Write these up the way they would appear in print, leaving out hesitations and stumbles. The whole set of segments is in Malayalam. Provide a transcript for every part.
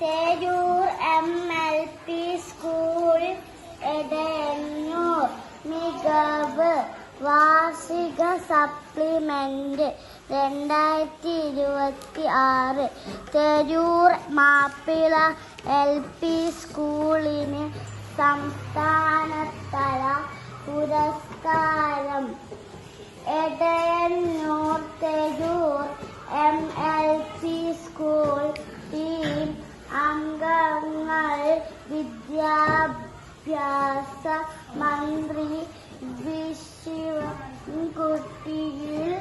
തേരൂർ MLP സ്കൂൾ എടയന്നൂർ മികവ് വാർഷിക സപ്ലിമെന്റ് 2026 തേരൂർ മാപ്പിള LP സ്കൂളിന് സംസ്ഥാനതല പുരസ്കാരം. എടയന്നൂർ തേരൂർ MLP സ്കൂൾ ടീം അംഗങ്ങൾ വിദ്യാഭ്യാസ മന്ത്രി ശിവൻകുട്ടിയിൽ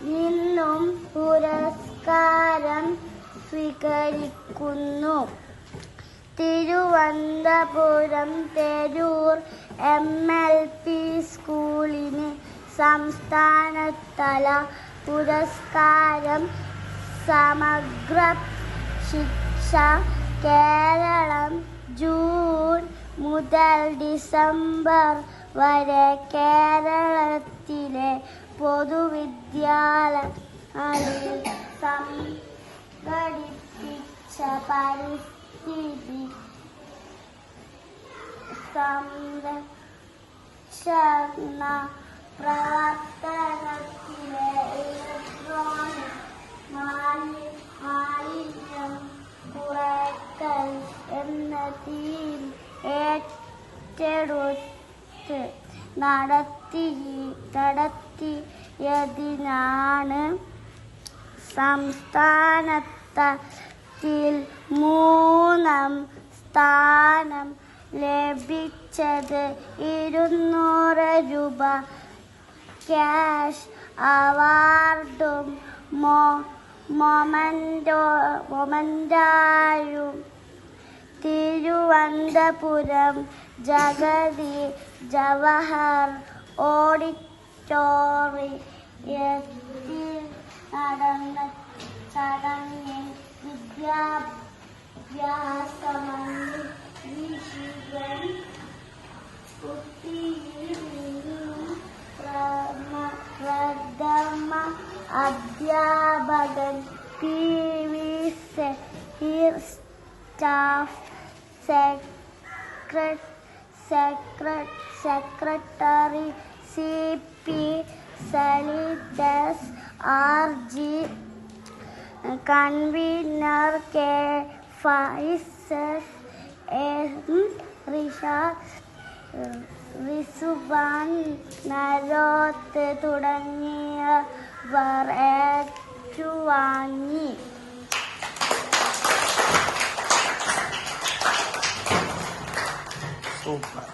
നിന്നും പുരസ്കാരം സ്വീകരിക്കുന്നു. തിരുവനന്തപുരം തേരൂർ MLP സ്കൂളിന് സംസ്ഥാനതല പുരസ്കാരം. സമഗ്ര ശിക്ഷ കേരളം ജൂൺ മുതൽ ഡിസംബർ വരെ കേരളത്തിലെ പൊതുവിദ്യാലയങ്ങളിൽ സംഘടിപ്പിച്ച പരിസ്ഥിതി സംരക്ഷണ പ്രവർത്തനത്തിലെ ഇലക്ട്രോണിക് മാലിന്യം കുറയ്ക്കൽ എന്ന തീം ഏറ്റെടുത്ത് നടത്തിയതിനാണ് സംസ്ഥാനതലത്തിൽ 3ാം സ്ഥാനം ലഭിച്ചത്. 200 രൂപ ക്യാഷ് അവാർഡും മൊമെന്റായും തിരുവനന്തപുരം ജഗതി ജവഹർ ഓഡിറ്റോറിയത്തിൽ നടന്ന ചടങ്ങിൽ വിദ്യാഭ്യാസ മന്ത്രി ശിവൻകുട്ടിയിൽ നിന്നും പ്രഥമ അധ്യാപകൻ PV Saheer, staff secretary CP Salidas RG, convener K Faisal M Rishad, Rizwan Naroth തുടങ്ങിയവർ ഏറ്റുവാങ്ങി. സൂപ്പർ.